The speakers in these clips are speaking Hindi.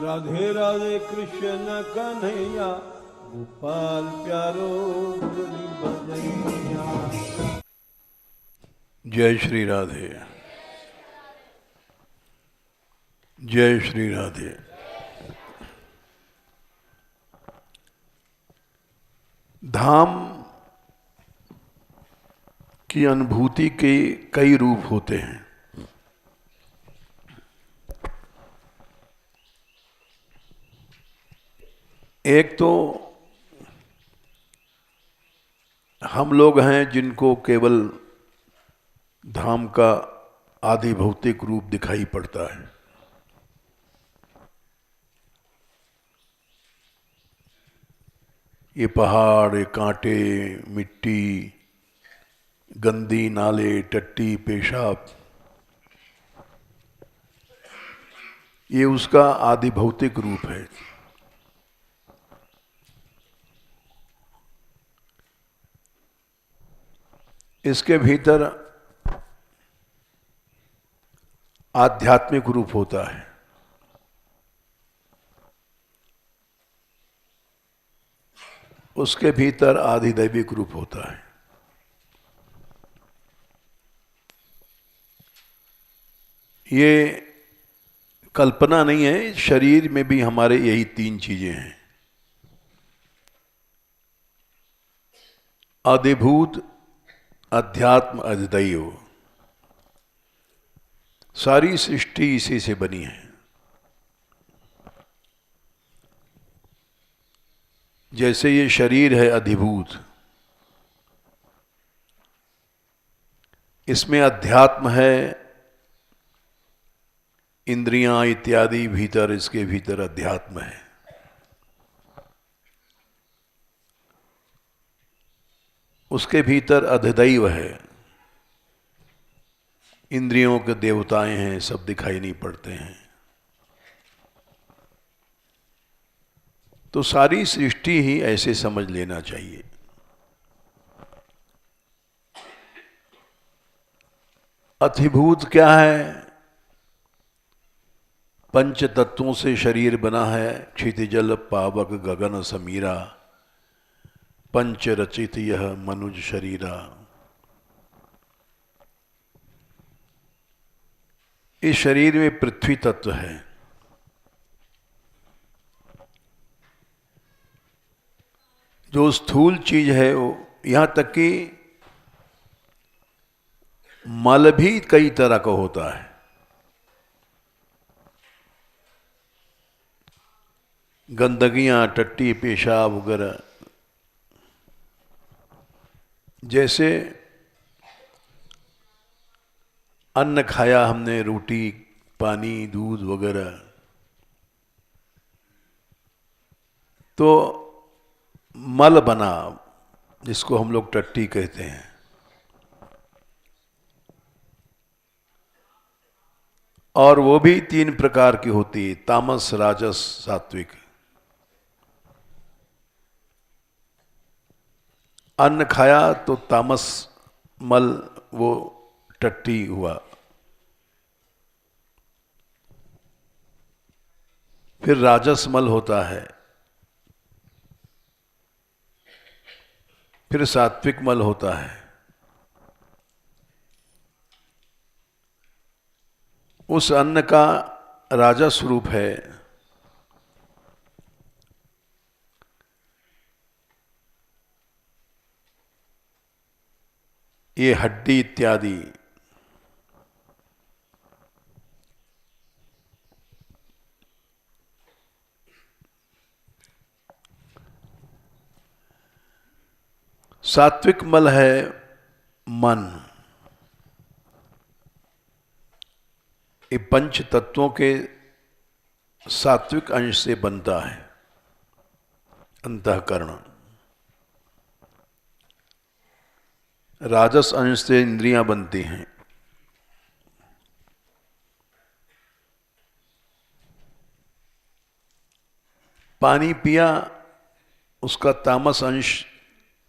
राधे राधे कृष्ण कन्हैया गोपाल प्यारो मुरली बजैया। जय श्री राधे। जय श्री राधे। धाम की अनुभूति के कई रूप होते हैं। एक तो हम लोग हैं जिनको केवल धाम का आदि भौतिक रूप दिखाई पड़ता है। ये पहाड़, ये कांटे, मिट्टी, गंदी नाले, टट्टी, पेशाब, ये उसका आदि भौतिक रूप है। इसके भीतर आध्यात्मिक रूप होता है। उसके भीतर आधिदैविक रूप होता है। ये कल्पना नहीं है, शरीर में भी हमारे यही तीन चीजें हैं। आदिभूत, अध्यात्म, अधिदैव। सारी सृष्टि इसी से बनी है। जैसे ये शरीर है अधिभूत, इसमें अध्यात्म है, इंद्रियां इत्यादि भीतर, इसके भीतर अध्यात्म है। उसके भीतर अधिदैव है, इंद्रियों के देवताएं हैं, सब दिखाई नहीं पड़ते हैं। तो सारी सृष्टि ही ऐसे समझ लेना चाहिए। अधिभूत क्या है? पंच तत्वों से शरीर बना है। क्षितिजल पावक गगन समीरा, पंच रचित यह मनुज शरीरा। इस शरीर में पृथ्वी तत्व है। जो स्थूल चीज है वो, यहां तक कि मल भी कई तरह का होता है। गंदगियां, टट्टी, पेशाब वगैरह। जैसे अन्न खाया हमने, रोटी, पानी, दूध वगैरह, तो मल बना, जिसको हम लोग टट्टी कहते हैं। और वो भी तीन प्रकार की होती है, तामस, राजस, सात्विक। अन्न खाया तो तामस मल, वो टट्टी हुआ। फिर राजस मल होता है, फिर सात्विक मल होता है। उस अन्न का राजस रूप है ये हड्डी इत्यादि। सात्विक मल है मन। ये पंच तत्वों के सात्विक अंश से बनता है अंतःकरण। राजस अंश से इंद्रियां बनती हैं। पानी पिया, उसका तामस अंश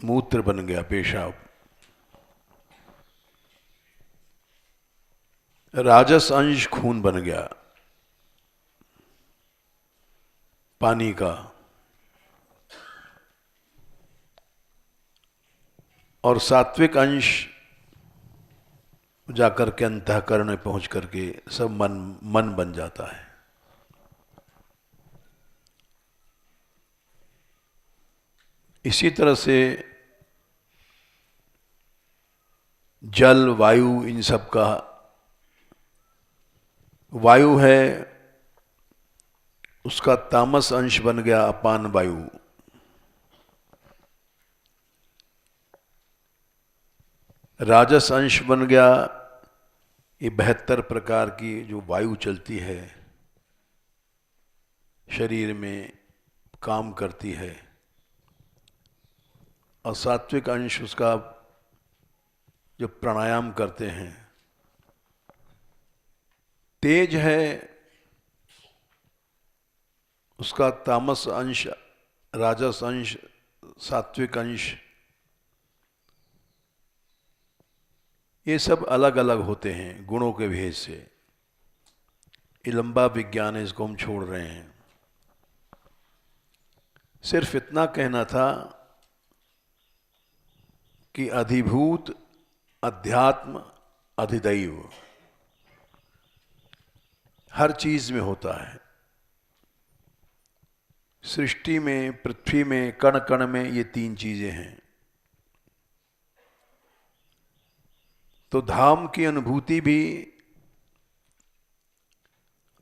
मूत्र बन गया, पेशाब। राजस अंश खून बन गया। पानी का, और सात्विक अंश जाकर के अंतःकरण में पहुंच करके सब मन बन जाता है। इसी तरह से जल, वायु, इन सब का, वायु है उसका तामस अंश बन गया अपान वायु, राजस अंश बन गया ये 72 प्रकार की जो वायु चलती है, शरीर में काम करती है, और सात्विक अंश उसका जो प्राणायाम करते हैं। तेज है उसका तामस अंश, राजस अंश, सात्विक अंश, ये सब अलग अलग होते हैं गुणों के भेद से। ये लंबा विज्ञान है, इसको हम छोड़ रहे हैं। सिर्फ इतना कहना था कि अधिभूत, अध्यात्म, अधिदैव हर चीज में होता है। सृष्टि में, पृथ्वी में, कण कण में ये 3 चीजें हैं। तो धाम की अनुभूति भी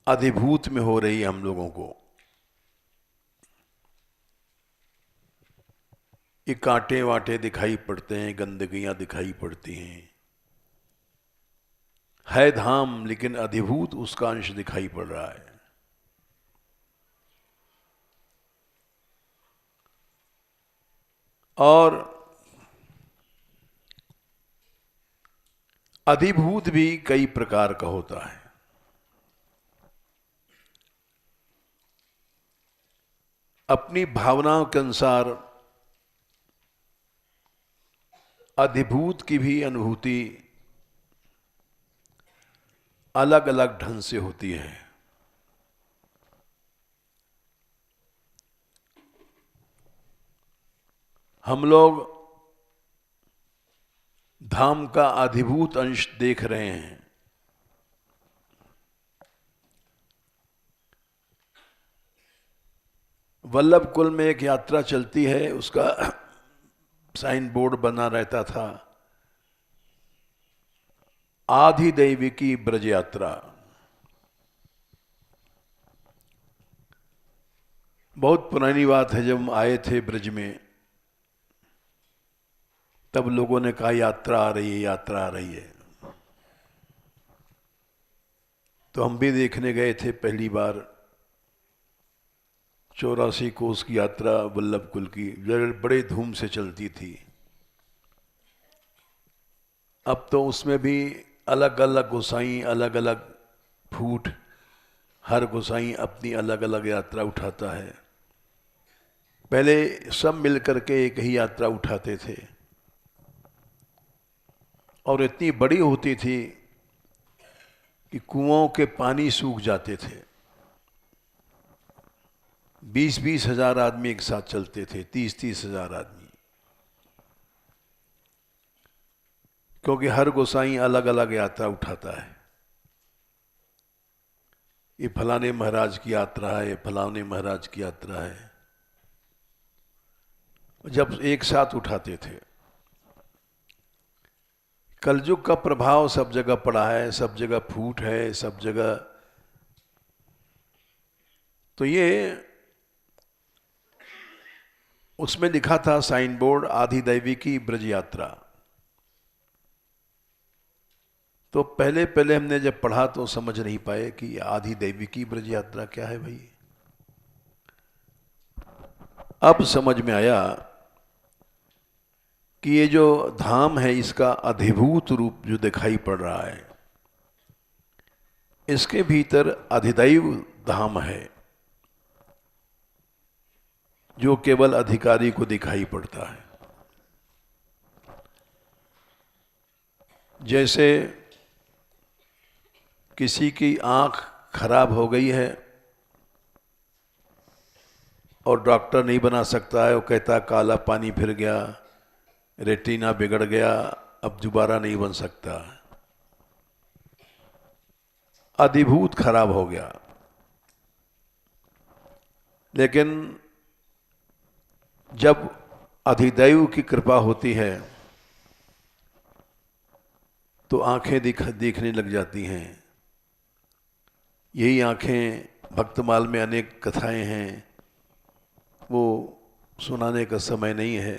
अधिभूत में हो रही है हम लोगों को। ये कांटे वाटे दिखाई पड़ते हैं, गंदगियां दिखाई पड़ती हैं, है धाम लेकिन अधिभूत उसका अंश दिखाई पड़ रहा है। और अधिभूत भी कई प्रकार का होता है। अपनी भावनाओं के अनुसार अधिभूत की भी अनुभूति अलग अलग ढंग से होती है। हम लोग धाम का अधिभूत अंश देख रहे हैं। वल्लभ कुल में एक यात्रा चलती है, उसका साइन बोर्ड बना रहता था, आधिदैविकी ब्रज यात्रा। बहुत पुरानी बात है, जब हम आए थे ब्रज में तब लोगों ने कहा यात्रा आ रही है, यात्रा आ रही है। तो हम भी देखने गए थे पहली बार। 84 कोस की यात्रा वल्लभ कुल की बड़े धूम से चलती थी। अब तो उसमें भी अलग अलग गोसाई, अलग अलग फूट, हर गोसाई अपनी अलग अलग यात्रा उठाता है। पहले सब मिलकर के एक ही यात्रा उठाते थे और इतनी बड़ी होती थी कि कुओं के पानी सूख जाते थे। 20-20 हजार आदमी एक साथ चलते थे, 30-30 हजार आदमी, क्योंकि हर गोसाई अलग अलग यात्रा उठाता है। ये फलाने महाराज की यात्रा है, ये फलाने महाराज की यात्रा है। जब एक साथ उठाते थे, कलयुग का प्रभाव सब जगह पड़ा है, सब जगह फूट है, सब जगह। तो ये उसमें लिखा था साइन बोर्ड, आधिदैविकी ब्रज यात्रा। तो पहले पहले हमने जब पढ़ा तो समझ नहीं पाए कि आधिदैविकी ब्रज यात्रा क्या है भाई। अब समझ में आया कि ये जो धाम है इसका अधिभूत रूप जो दिखाई पड़ रहा है, इसके भीतर अधिदैव धाम है जो केवल अधिकारी को दिखाई पड़ता है। जैसे किसी की आंख खराब हो गई है और डॉक्टर नहीं बना सकता है, वो कहता काला पानी फिर गया, रेटिना बिगड़ गया, अब दोबारा नहीं बन सकता, अधिभूत खराब हो गया। लेकिन जब अधिदैव की कृपा होती है तो आंखें देखने लग जाती हैं। यही आंखें, भक्तमाल में अनेक कथाएं हैं, वो सुनाने का समय नहीं है।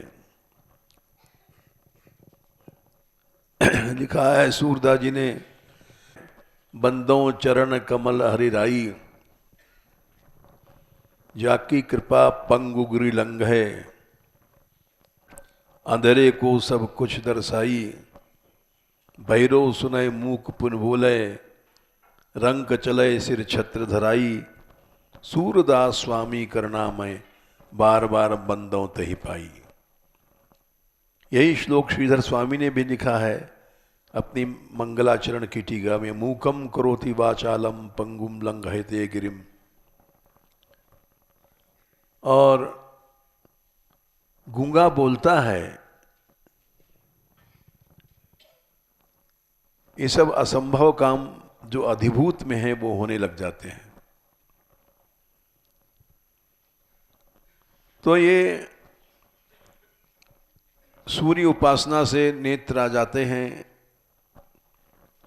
लिखा है सूरदास जी ने, बंदों चरण कमल हरिराई, जाकी कृपा पंगुगरी लंघ है, अंधेरे को सब कुछ दर्शाई, भैरव सुनय मूक पुन बोले, रंग चले सिर छत्र धराई, सूरदास स्वामी करनामय, बार बार बंदों तही पाई। यही श्लोक श्रीधर स्वामी ने भी लिखा है अपनी मंगलाचरण की टीका में, मूकम करोति वाचालम पंगुम लंघयते गिरिम। और गूंगा बोलता है, ये सब असंभव काम जो अधिभूत में है वो होने लग जाते हैं। तो ये सूर्य उपासना से नेत्र आ जाते हैं।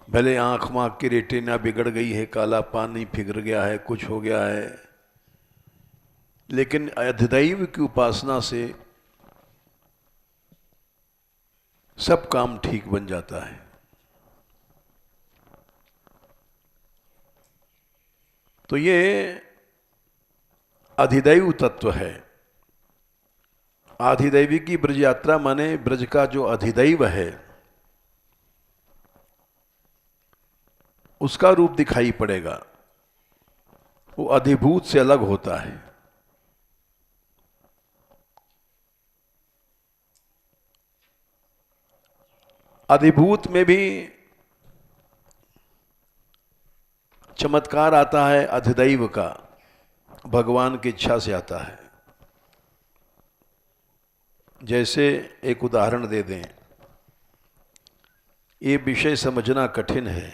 भले आंख मांख की रेटिना बिगड़ गई है, काला पानी फिगर गया है, कुछ हो गया है, लेकिन अधिदैव की उपासना से सब काम ठीक बन जाता है। तो ये अधिदैव तत्व है। आधिदैवी की ब्रज यात्रा माने ब्रज का जो अधिदैव है उसका रूप दिखाई पड़ेगा, वो अधिभूत से अलग होता है। अधिभूत में भी चमत्कार आता है, अधिदैव का भगवान की इच्छा से आता है। जैसे एक उदाहरण दे दें, ये विषय समझना कठिन है।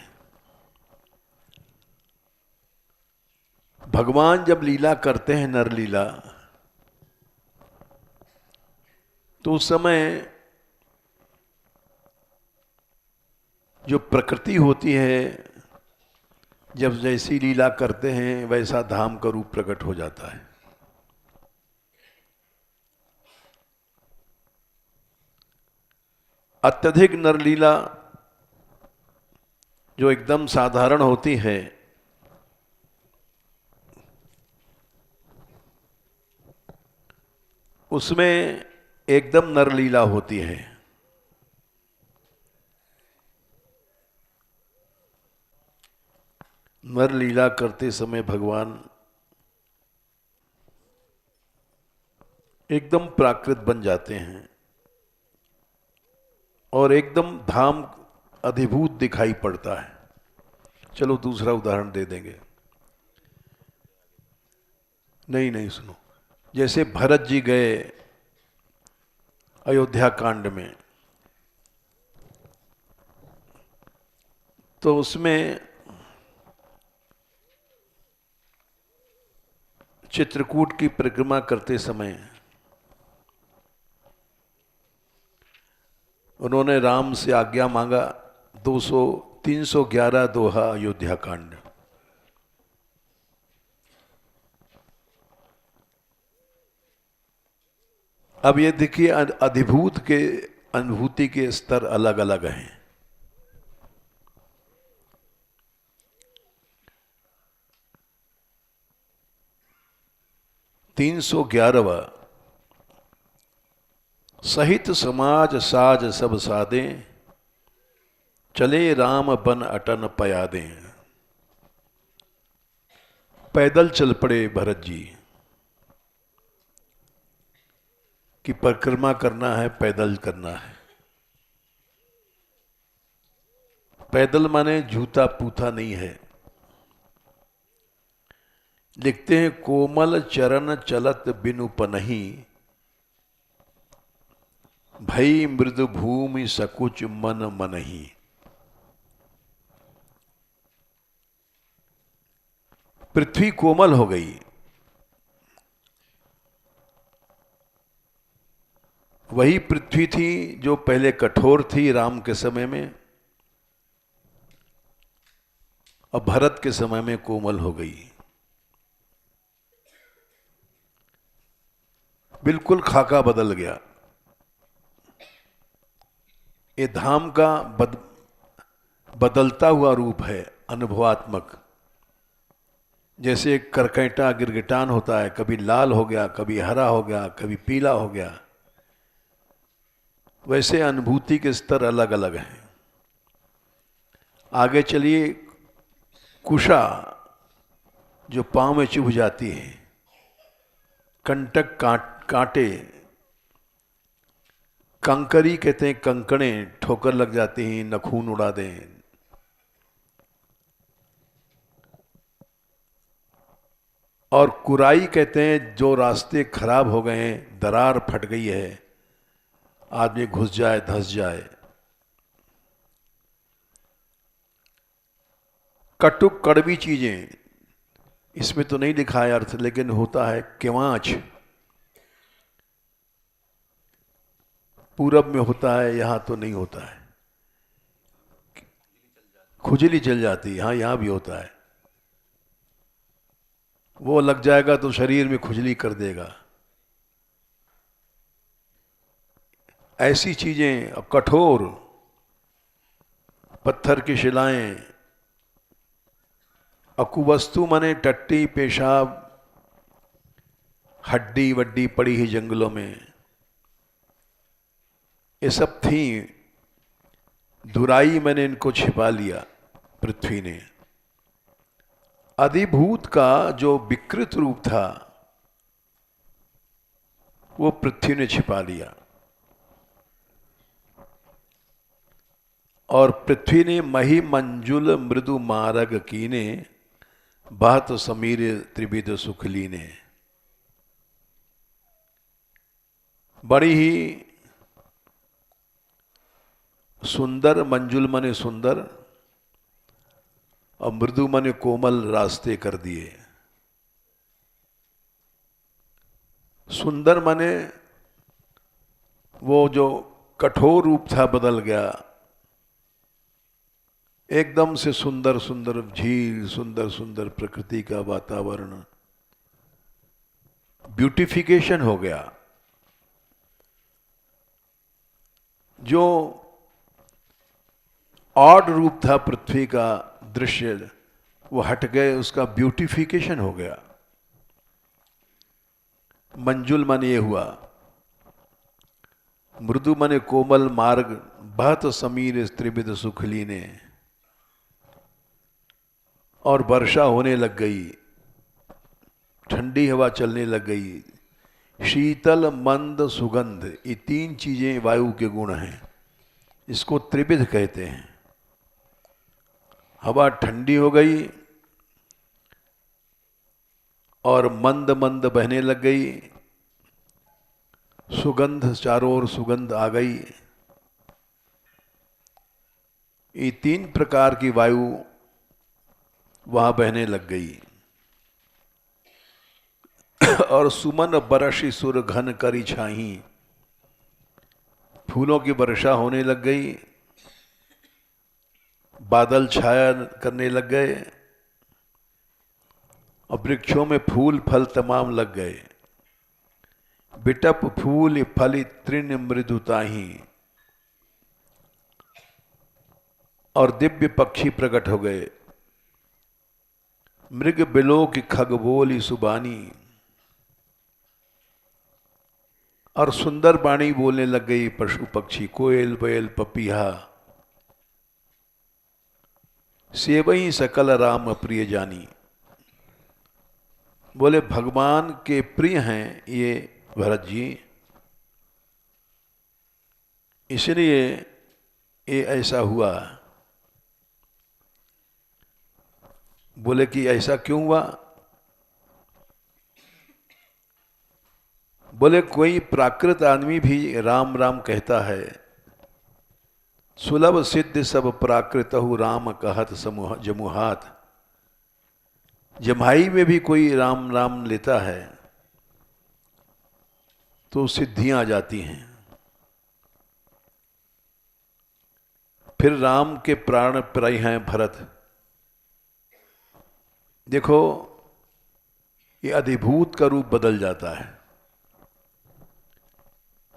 भगवान जब लीला करते हैं, नर लीला, तो उस समय जो प्रकृति होती है, जब जैसी लीला करते हैं वैसा धाम का रूप प्रकट हो जाता है। अत्यधिक नरलीला जो एकदम साधारण होती है, उसमें एकदम नरलीला होती है। नरलीला करते समय भगवान एकदम प्राकृत बन जाते हैं और एकदम धाम अधिभूत दिखाई पड़ता है। चलो दूसरा उदाहरण दे देंगे। नहीं सुनो, जैसे भरत जी गए अयोध्या कांड में, तो उसमें चित्रकूट की परिक्रमा करते समय उन्होंने राम से आज्ञा मांगा, 311 दोहा अयोध्या कांड। अब ये देखिए, अधिभूत के अनुभूति के स्तर अलग अलग हैं। तीन 311वां, सहित समाज साज सब सादे, चले राम बन अटन पयादे। पैदल चल पड़े भरत जी कि परिक्रमा करना है, पैदल करना है। पैदल माने जूता पूथा नहीं है, लिखते हैं कोमल चरण चलत बिनु पनहि, भई मृदु भूमि सकुच मन मनहि। पृथ्वी कोमल हो गई। वही पृथ्वी थी जो पहले कठोर थी राम के समय में, और भरत के समय में कोमल हो गई। बिल्कुल खाका बदल गया। ये धाम का बदलता हुआ रूप है, अनुभवात्मक। जैसे करकैटा गिरगिटान होता है, कभी लाल हो गया, कभी हरा हो गया, कभी पीला हो गया, वैसे अनुभूति के स्तर अलग अलग हैं। आगे चलिए, कुशा जो पांव में चुभ जाती है, कंटक कांटे, कंकरी कहते हैं, कंकड़े ठोकर लग जाती हैं, नखून उड़ा दें। और कुराई कहते हैं जो रास्ते खराब हो गए हैं, दरार फट गई है, आदमी घुस जाए, धंस जाए। कटुक कड़वी चीजें, इसमें तो नहीं लिखा है अर्थ, लेकिन होता है केवांच। पूरब में होता है, यहां तो नहीं होता है। खुजली चल जाती है, हाँ यहां भी होता है। वो लग जाएगा तो शरीर में खुजली कर देगा। ऐसी चीजें, अब कठोर पत्थर की शिलाएं, अकुवस्तु माने टट्टी पेशाब, हड्डी वड्डी पड़ी ही जंगलों में, ये सब थी। दुराई मैंने इनको छिपा लिया पृथ्वी ने। अधिभूत का जो विकृत रूप था वो पृथ्वी ने छिपा लिया, और पृथ्वी ने मही मंजुल मृदु मारग कीने, बहत समीर त्रिविध सुख लीने। बड़ी ही सुंदर, मंजुल माने सुंदर, और मृदु माने कोमल रास्ते कर दिए। सुंदर माने वो जो कठोर रूप था बदल गया, एकदम से सुंदर सुंदर झील, सुंदर सुंदर प्रकृति का वातावरण, ब्यूटिफिकेशन हो गया। जो ऑड रूप था पृथ्वी का दृश्य, वो हट गए, उसका ब्यूटिफिकेशन हो गया। मंजुल मन ये हुआ, मृदु मने कोमल मार्ग, बहत समीर त्रिविध सुख लीने। और वर्षा होने लग गई, ठंडी हवा चलने लग गई, शीतल मंद सुगंध, ये तीन चीजें वायु के गुण हैं। इसको त्रिविध कहते हैं। हवा ठंडी हो गई और मंद मंद बहने लग गई, सुगंध, चारों ओर सुगंध आ गई। ये तीन प्रकार की वायु वहां बहने लग गई। और सुमन बरसी सुर घन करी छाही, फूलों की वर्षा होने लग गई, बादल छाया करने लग गए, और वृक्षों में फूल फल तमाम लग गए। बिटप फूल फली तृण मृदुताही, और दिव्य पक्षी प्रकट हो गए। मृग बिलो की खग बोली सुबानी, और सुंदर वाणी बोलने लग गई पशु पक्षी, कोयल बैल पपीहा। सेवई सकल राम प्रिय जानी, बोले भगवान के प्रिय हैं ये भरत जी, इसलिए ये ऐसा हुआ। बोले कि ऐसा क्यों हुआ? बोले कोई प्राकृत आदमी भी राम राम कहता है, सुलभ सिद्ध सब प्राकृत राम कहत समूह जमुहात। जम्हाई में भी कोई राम राम लेता है तो सिद्धियां आ जाती हैं। फिर राम के प्राण प्रिय हैं भरत। देखो ये अधिभूत का रूप बदल जाता है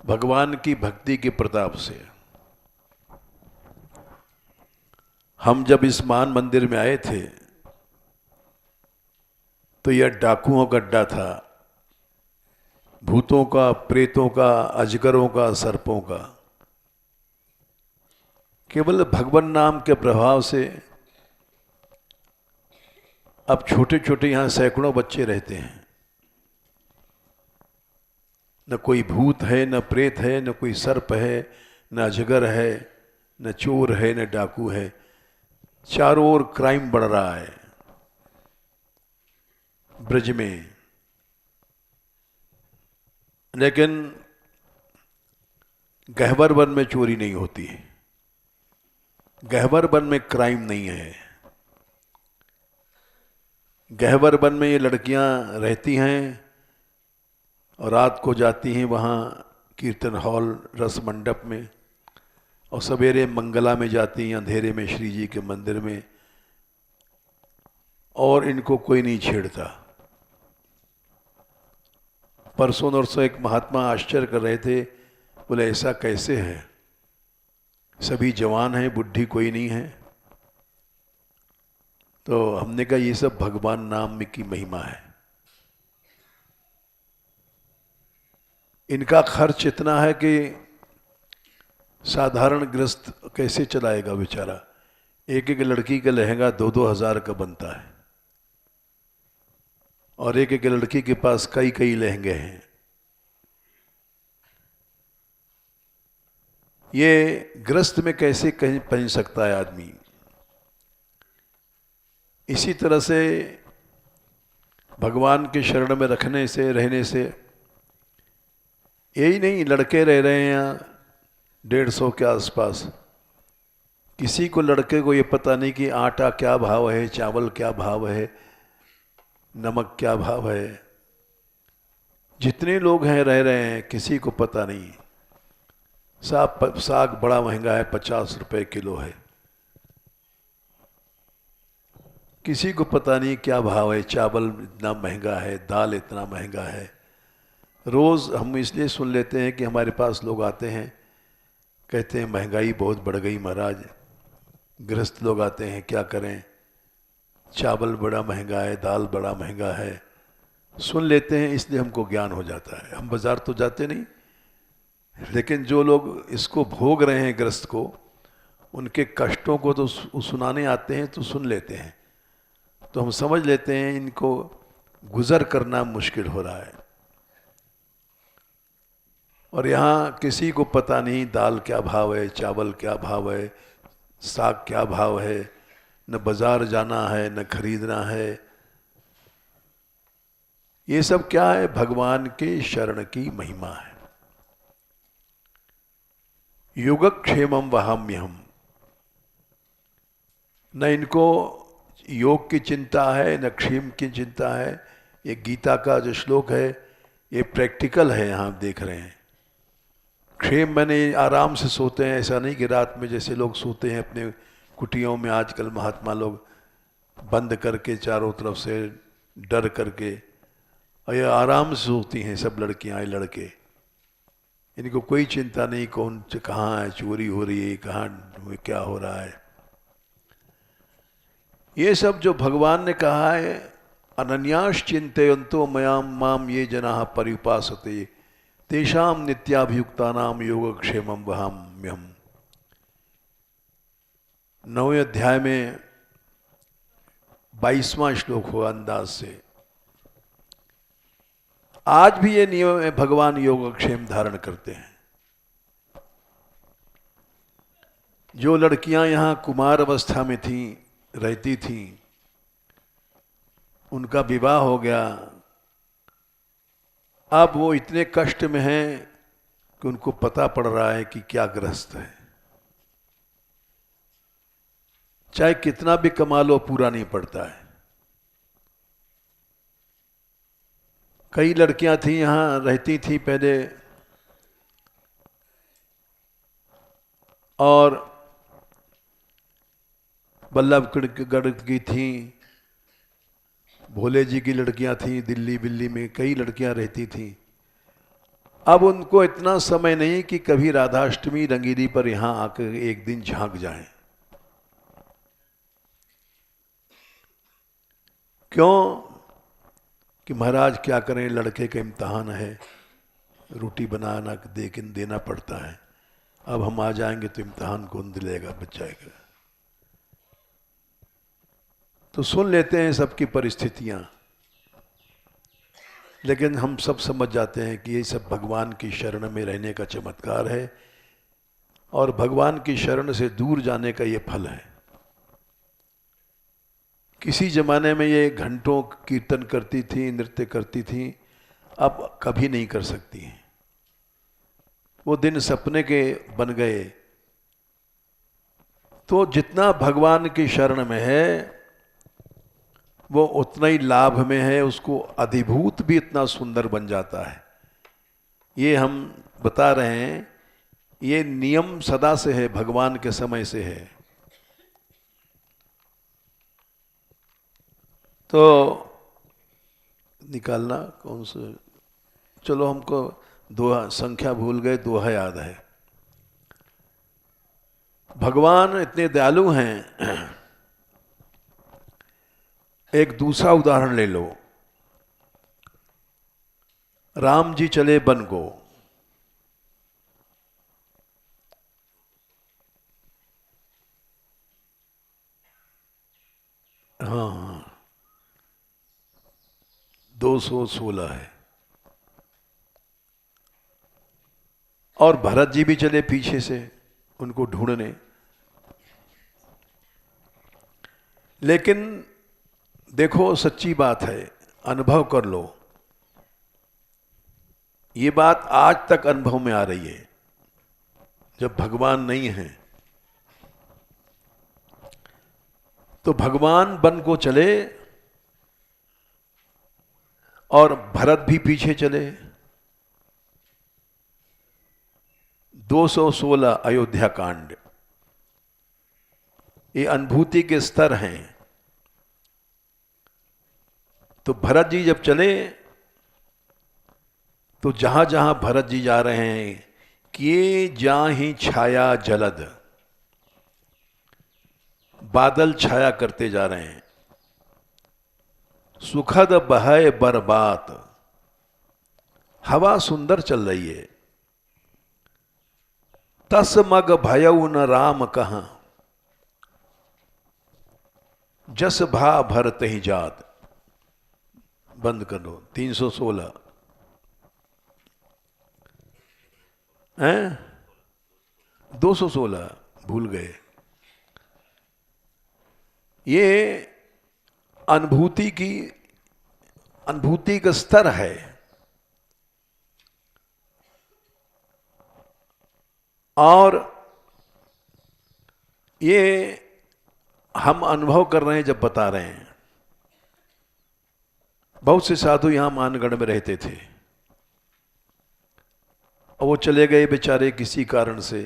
भगवान की भक्ति के प्रताप से। हम जब इस मान मंदिर में आए थे तो यह डाकुओं का अड्डा था, भूतों का, प्रेतों का, अजगरों का, सर्पों का। केवल भगवान नाम के प्रभाव से अब छोटे छोटे यहां सैकड़ों बच्चे रहते हैं। न कोई भूत है, न प्रेत है, न कोई सर्प है, न अजगर है, न चोर है, न डाकू है। चारों ओर क्राइम बढ़ रहा है ब्रज में। लेकिन गहवर वन में चोरी नहीं होती है, गहवर वन में क्राइम नहीं है। गहवर वन में ये लड़कियां रहती हैं और रात को जाती हैं वहाँ कीर्तन हॉल रस मंडप में, और सवेरे मंगला में जाती हैं अंधेरे में श्री जी के मंदिर में, और इनको कोई नहीं छेड़ता। परसों नरसों एक महात्मा आश्चर्य कर रहे थे, बोले ऐसा कैसे है, सभी जवान हैं, बुढ़ी कोई नहीं है। तो हमने कहा ये सब भगवान नाम की महिमा है। इनका खर्च इतना है कि साधारण गृहस्थ कैसे चलाएगा बेचारा। एक एक लड़की का लहंगा 2-2 हज़ार का बनता है, और एक एक लड़की के पास कई कई लहंगे हैं। ये गृहस्थ में कैसे कहीं पहन सकता है आदमी। इसी तरह से भगवान के शरण में रखने से, रहने से, यही नहीं लड़के रह रहे हैं यहाँ 150 के आसपास। किसी को लड़के को ये पता नहीं कि आटा क्या भाव है, चावल क्या भाव है, नमक क्या भाव है। जितने लोग हैं रह रहे हैं किसी को पता नहीं। साग बड़ा महंगा है, 50 रुपए किलो है। किसी को पता नहीं क्या भाव है, चावल इतना महंगा है, दाल इतना महंगा है। रोज़ हम इसलिए सुन लेते हैं कि हमारे पास लोग आते हैं, कहते हैं महंगाई बहुत बढ़ गई महाराज। गृहस्थ लोग आते हैं, क्या करें, चावल बड़ा महंगा है, दाल बड़ा महंगा है। सुन लेते हैं इसलिए हमको ज्ञान हो जाता है। हम बाज़ार तो जाते नहीं, लेकिन जो लोग इसको भोग रहे हैं गृहस्थ को, उनके कष्टों को तो सुनाने आते हैं तो सुन लेते हैं, तो हम समझ लेते हैं इनको गुजर करना मुश्किल हो रहा है। और यहाँ किसी को पता नहीं दाल क्या भाव है, चावल क्या भाव है, साग क्या भाव है, न बाजार जाना है न खरीदना है। ये सब क्या है, भगवान के शरण की महिमा है। योगक्षेमम वहाम्यहम। न इनको योग की चिंता है न क्षेम की चिंता है। ये गीता का जो श्लोक है ये प्रैक्टिकल है, यहाँ आप देख रहे हैं। क्षेम मैंने आराम से सोते हैं, ऐसा नहीं कि रात में जैसे लोग सोते हैं अपने कुटियों में आजकल महात्मा लोग बंद करके चारों तरफ से डर करके, और ये आराम से सोती हैं सब लड़कियां लड़के। इनको कोई चिंता नहीं कौन कहाँ है, चोरी हो रही है, कहाँ क्या हो रहा है। ये सब जो भगवान ने कहा है, अनन्यास चिंतयन्तो मयाम माम ये जनाः पर्युपासते तेषाम नित्याभियुक्तानाम योगक्षेमम वहाम्यहम्। 9वें अध्याय में 22वां श्लोक हुआ अंदाज से। आज भी ये नियम है, भगवान योगक्षेम धारण करते हैं। जो लड़कियां यहाँ कुमार अवस्था में थीं, रहती थीं, उनका विवाह हो गया, अब वो इतने कष्ट में हैं कि उनको पता पड़ रहा है कि क्या ग्रस्त है। चाहे कितना भी कमा लो पूरा नहीं पड़ता है। कई लड़कियां थी, यहां रहती थी पहले, और बल्लभगढ़ की थी, भोले जी की लड़कियां थी, दिल्ली बिल्ली में कई लड़कियां रहती थी। अब उनको इतना समय नहीं कि कभी राधाष्टमी रंगीली पर यहां आकर एक दिन झांक जाएं। क्यों? कि महाराज क्या करें, लड़के का इम्तहान है, रोटी बनाना देना पड़ता है। अब हम आ जाएंगे तो इम्तहान कौन दिलेगा बच्चा का। तो सुन लेते हैं सबकी परिस्थितियां, लेकिन हम सब समझ जाते हैं कि ये सब भगवान की शरण में रहने का चमत्कार है, और भगवान की शरण से दूर जाने का ये फल है। किसी जमाने में ये घंटों कीर्तन करती थी, नृत्य करती थी, अब कभी नहीं कर सकती हैं। वो दिन सपने के बन गए। तो जितना भगवान की शरण में है वो उतना ही लाभ में है, उसको अधिभूत भी इतना सुंदर बन जाता है। ये हम बता रहे हैं, ये नियम सदा से है, भगवान के समय से है। तो निकालना कौन सा, चलो हमको दोहा, संख्या भूल गए, दोहा याद है। भगवान इतने दयालु हैं। एक दूसरा उदाहरण ले लो, राम जी चले वन को, हाँ 216 है, और भरत जी भी चले पीछे से उनको ढूंढने। लेकिन देखो सच्ची बात है, अनुभव कर लो, ये बात आज तक अनुभव में आ रही है। जब भगवान नहीं है तो भगवान वन को चले और भरत भी पीछे चले। 216 अयोध्या कांड, ये अनुभूति के स्तर हैं। तो भरत जी जब चले तो जहां जहां भरत जी जा रहे हैं, किए जाहि छाया जलद, बादल छाया करते जा रहे हैं। सुखद बहय बरबात, हवा सुंदर चल रही है। तस मग भयउ न राम कहां, जस भा भरत ही जात। बंद कर दो। 316 हैं, 216 भूल गए। ये अनुभूति का स्तर है। और ये हम अनुभव कर रहे हैं जब बता रहे हैं। बहुत से साधु यहां मानगढ़ में रहते थे और वो चले गए बेचारे, किसी कारण से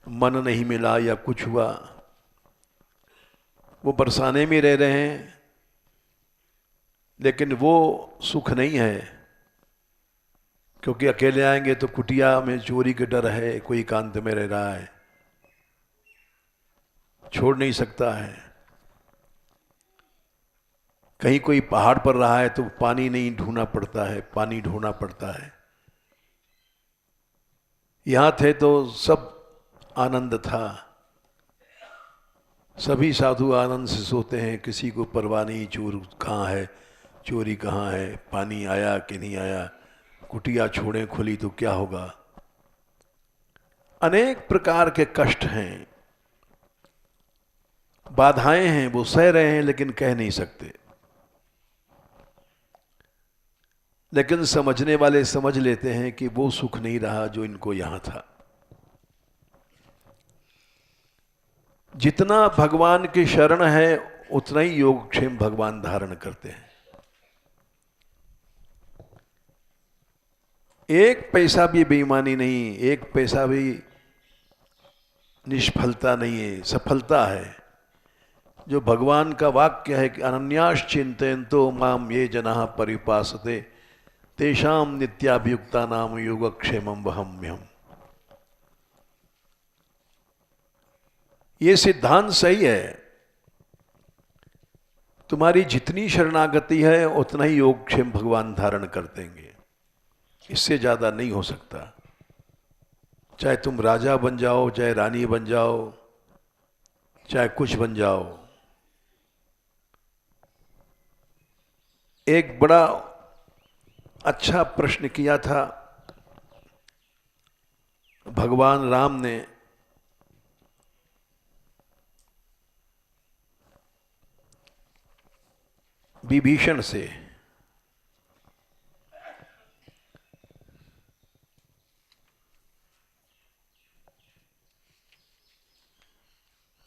मन नहीं मिला या कुछ हुआ, वो बरसाने में रह रहे हैं। लेकिन वो सुख नहीं है, क्योंकि अकेले आएंगे तो कुटिया में चोरी के डर है, कोई एकांत में रह रहा है, छोड़ नहीं सकता है। कहीं कोई पहाड़ पर रहा है तो पानी नहीं ढूंढना पड़ता है, पानी ढूंढना पड़ता है। यहां थे तो सब आनंद था, सभी साधु आनंद से सोते हैं, किसी को परवाह नहीं चोर कहाँ है, चोरी कहाँ है, पानी आया कि नहीं आया, कुटिया छोड़े खुली तो क्या होगा। अनेक प्रकार के कष्ट हैं, बाधाएं हैं, वो सह रहे हैं लेकिन कह नहीं सकते। लेकिन समझने वाले समझ लेते हैं कि वो सुख नहीं रहा जो इनको यहां था। जितना भगवान की शरण है उतना ही योगक्षेम भगवान धारण करते हैं। एक पैसा भी बेईमानी नहीं, एक पैसा भी निष्फलता नहीं है, सफलता है। जो भगवान का वाक्य है कि अनन्यास चिंतयन्तो माम ये जनाः परिपासते तेषाम नित्याभियुक्ता नाम योगक्षेमं वहम्यहम्। ये सिद्धांत सही है। तुम्हारी जितनी शरणागति है उतना ही योगक्षेम भगवान धारण कर देंगे, इससे ज्यादा नहीं हो सकता। चाहे तुम राजा बन जाओ, चाहे रानी बन जाओ, चाहे कुछ बन जाओ। एक बड़ा अच्छा प्रश्न किया था भगवान राम ने। विभीषण से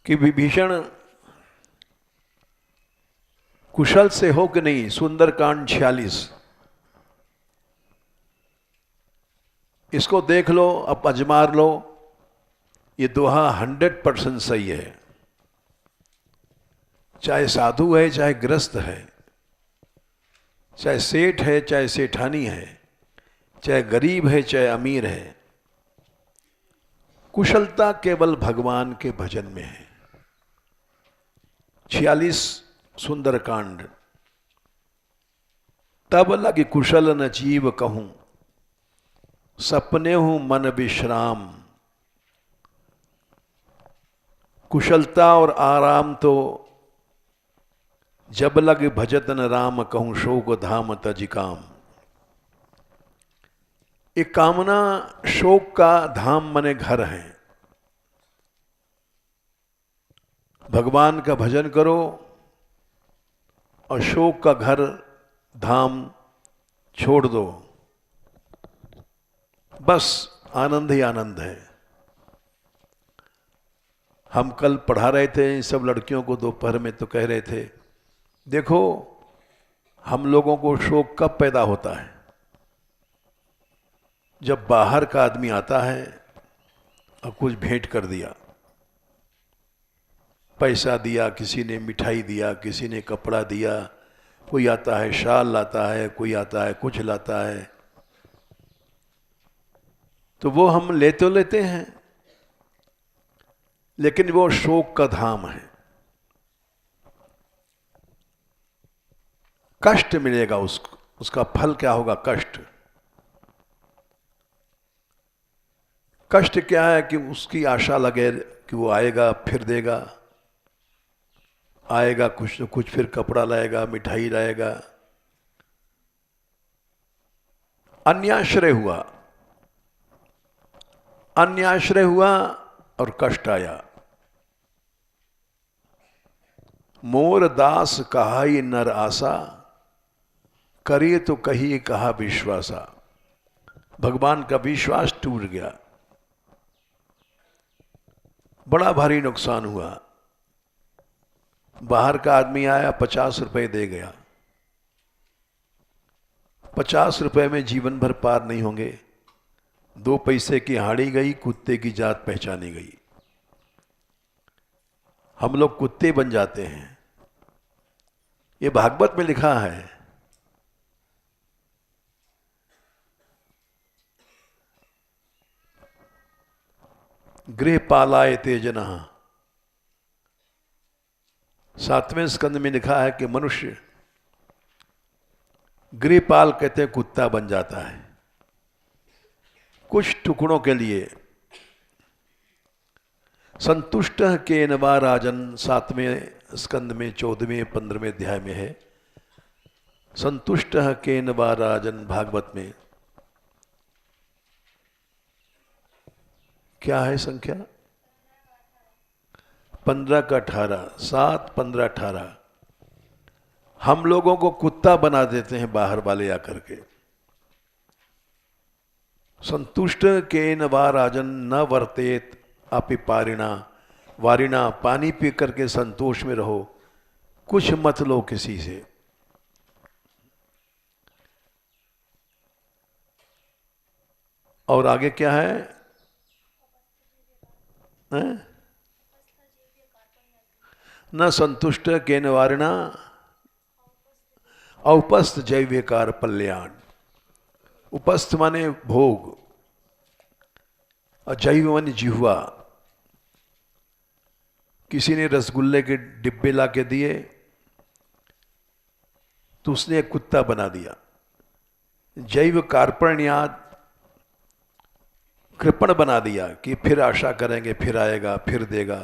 कि विभीषण कुशल से हो कि नहीं। सुंदरकांड 46 इसको देख लो, अब अजमार लो। ये दोहा 100% सही है। चाहे साधु है, चाहे गृहस्थ है, चाहे सेठ है, चाहे सेठानी है, चाहे गरीब है, चाहे अमीर है, कुशलता केवल भगवान के भजन में है। 46 सुंदरकांड। तब लग कुशल न जीव कहूं, सपने हूं मन विश्राम। कुशलता और आराम तो जब लग भजतन राम कहूं, शोक धाम तजिकाम। एक कामना शोक का धाम मने घर है। भगवान का भजन करो और शोक का घर धाम छोड़ दो, बस आनंद ही आनंद है। हम कल पढ़ा रहे थे सब लड़कियों को दोपहर में, तो कह रहे थे देखो हम लोगों को शोक कब पैदा होता है, जब बाहर का आदमी आता है और कुछ भेंट कर दिया, पैसा दिया, किसी ने मिठाई दिया, किसी ने कपड़ा दिया, कोई आता है शाल लाता है, कोई आता है कुछ लाता है, तो वो हम ले तो लेते हैं, लेकिन वो शोक का धाम है। कष्ट मिलेगा उसको, उसका फल क्या होगा? कष्ट। कष्ट क्या है कि उसकी आशा लगे कि वो आएगा फिर देगा, आएगा कुछ तो कुछ, फिर कपड़ा लाएगा, मिठाई लाएगा। अन्याश्रय हुआ, अन्याश्रय हुआ और कष्ट आया। मोर दास कहाई नर आशा, करिए तो कहिए कहा विश्वासा। भगवान का विश्वास टूट गया, बड़ा भारी नुकसान हुआ। बाहर का आदमी आया, 50 रुपए दे गया। 50 रुपए में जीवन भर पार नहीं होंगे। 2 पैसे की हाड़ी गई, कुत्ते की जात पहचानी गई। हम लोग कुत्ते बन जाते हैं। ये भागवत में लिखा है। गृहपालाय ते जनः। 7वें स्कंद में लिखा है कि मनुष्य गृहपाल कहते हैं कुत्ता बन जाता है कुछ टुकड़ों के लिए। संतुष्ट केन वा राजन 7वें स्कंद में 14वें 15वें अध्याय में है। संतुष्ट केन वा राजन भागवत में क्या है संख्या? 15 का 18, 7, 15, 18। हम लोगों को कुत्ता बना देते हैं बाहर वाले आकर के। संतुष्ट केन वा राजन न वर्तेत अपि पारिणा, वारिणा, पानी पी करके संतोष में रहो, कुछ मत लो किसी से। और आगे क्या है, न संतुष्ट केन वारिणा औपस्थ जैव्यकार कल्याण। उपस्थ माने भोग और जैव माने जिह्वा। किसी ने रसगुल्ले के डिब्बे ला के दिए तो उसने एक कुत्ता बना दिया। जैव कार्पण्यात कृपण बना दिया कि फिर आशा करेंगे, फिर आएगा, फिर देगा।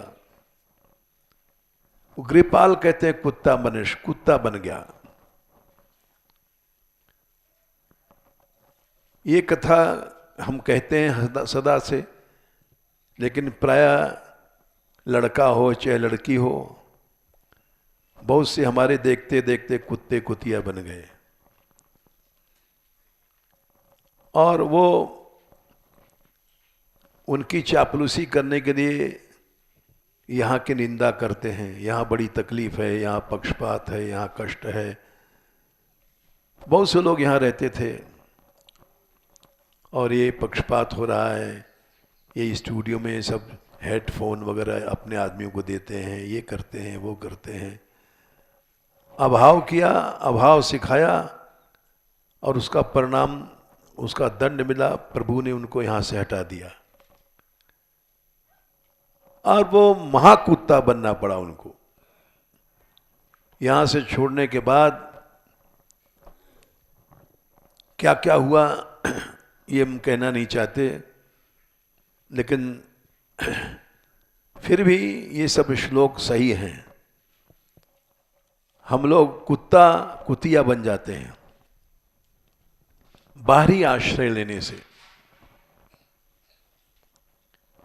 गृहपाल कहते हैं कुत्ता मनुष्य, कुत्ता बन गया। ये कथा हम कहते हैं सदा से, लेकिन प्रायः लड़का हो चाहे लड़की हो, बहुत से हमारे देखते देखते कुत्ते कुतिया बन गए। और वो उनकी चापलूसी करने के लिए यहाँ की निंदा करते हैं, यहाँ बड़ी तकलीफ है, यहाँ पक्षपात है, यहाँ कष्ट है। बहुत से लोग यहाँ रहते थे और ये पक्षपात हो रहा है, ये स्टूडियो में सब हेडफोन वगैरह अपने आदमियों को देते हैं, ये करते हैं, वो करते हैं। अभाव किया, अभाव सिखाया और उसका परिणाम, उसका दंड मिला। प्रभु ने उनको यहाँ से हटा दिया और वो महाकुत्ता बनना पड़ा उनको। यहाँ से छोड़ने के बाद क्या क्या हुआ ये हम कहना नहीं चाहते, लेकिन फिर भी ये सब श्लोक सही हैं। हम लोग कुत्ता कुतिया बन जाते हैं बाहरी आश्रय लेने से।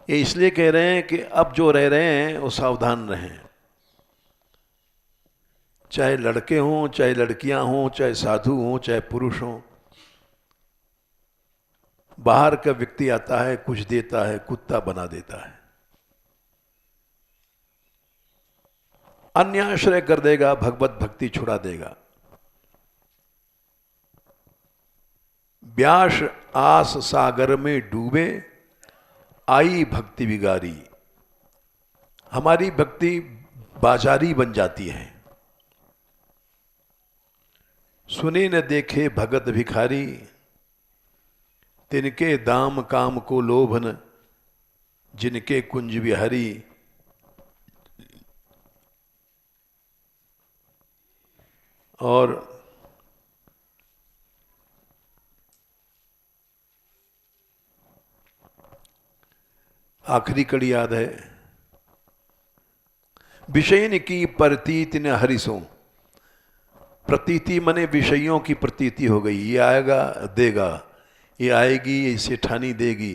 ये इसलिए कह रहे हैं कि अब जो रह रहे हैं वो सावधान रहें। चाहे लड़के हों, चाहे लड़कियां हों, चाहे साधु हों, चाहे पुरुष हों, बाहर का व्यक्ति आता है, कुछ देता है, कुत्ता बना देता है, अन्याश्रय कर देगा, भगवत भक्ति छुड़ा देगा। व्यास आस सागर में डूबे, आई भक्ति बिगारी। हमारी भक्ति बाजारी बन जाती है। सुने न देखे भगत भिखारी, तिनके दाम काम को लोभन, जिनके कुंज विहारी। और आखिरी कड़ी याद है, विषयन की प्रतीति न हरिसों। प्रतीति मने विषयों की प्रतीति हो गई, ये आएगा देगा, ये आएगी, ये इसे ठानी देगी।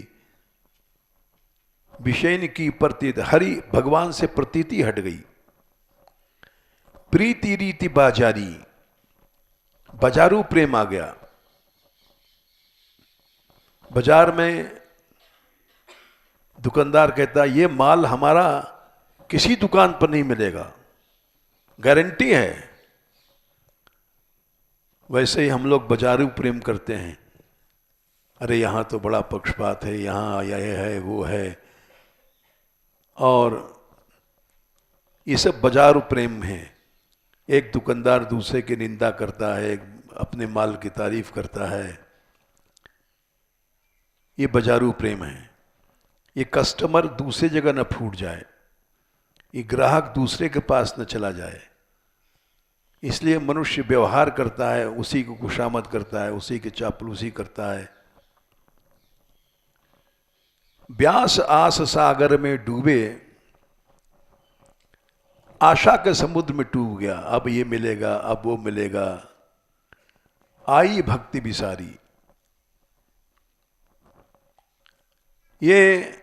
विषयन की प्रतीति, हरि भगवान से प्रतीति हट गई। प्रीति रीति बाजारी, बाजारू प्रेम आ गया। बाजार में दुकानदार कहता है ये माल हमारा किसी दुकान पर नहीं मिलेगा, गारंटी है। वैसे ही हम लोग बाजारू प्रेम करते हैं। अरे यहाँ तो बड़ा पक्षपात है, यहाँ यह है, वो है, और ये सब बाजारू प्रेम है। एक दुकानदार दूसरे की निंदा करता है, अपने माल की तारीफ करता है, ये बाजारू प्रेम है। ये कस्टमर दूसरी जगह न फूट जाए, ये ग्राहक दूसरे के पास न चला जाए, इसलिए मनुष्य व्यवहार करता है, उसी को खुशामद करता है, उसी की चापलूसी करता है। व्यास आस सागर में डूबे, आशा के समुद्र में डूब गया। अब ये मिलेगा, अब वो मिलेगा। आई भक्ति बिसारी। ये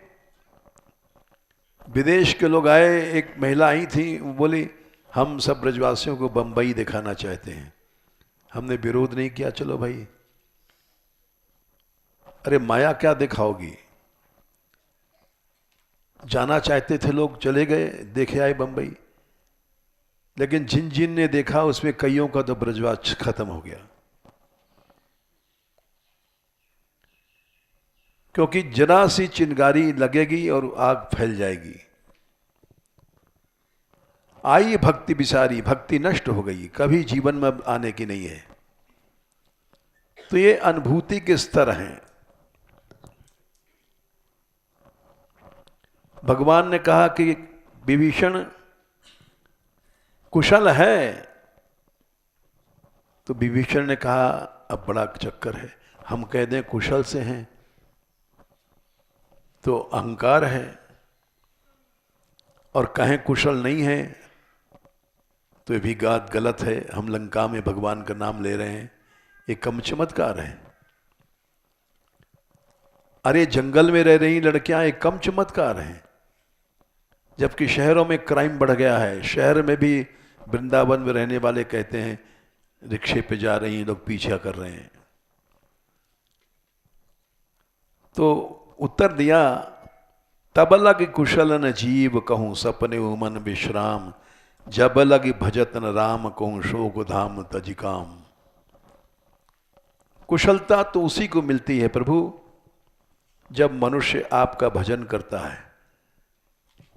विदेश के लोग आए, एक महिला आई थी, वो बोली हम सब ब्रजवासियों को बंबई दिखाना चाहते हैं। हमने विरोध नहीं किया, चलो भाई अरे माया क्या दिखाओगी? जाना चाहते थे लोग, चले गए, देखे आए बंबई, लेकिन जिन जिन ने देखा उसमें कईयों का तो ब्रजवास खत्म हो गया, क्योंकि जरा सी चिंगारी लगेगी और आग फैल जाएगी। आई भक्ति बिसारी, भक्ति नष्ट हो गई, कभी जीवन में अब आने की नहीं है। तो ये अनुभूति के स्तर हैं। भगवान ने कहा कि विभीषण कुशल है, तो विभीषण ने कहा अब बड़ा चक्कर है, हम कह दें कुशल से हैं तो अहंकार है, और कहें कुशल नहीं है तो ये भी बात गलत है। हम लंका में भगवान का नाम ले रहे हैं, ये कम चमत्कार है। अरे जंगल में रह रही लड़कियां एक कम चमत्कार हैं, जबकि शहरों में क्राइम बढ़ गया है। शहर में भी वृंदावन में रहने वाले कहते हैं रिक्शे पे जा रही हैं, लोग पीछा कर रहे हैं। तो उत्तर दिया, तब लग कुशल न जीव कहूं सपने मन विश्राम, जब लग भजत न राम कहूं शोक धाम तजिकाम। कुशलता तो उसी को मिलती है प्रभु जब मनुष्य आपका भजन करता है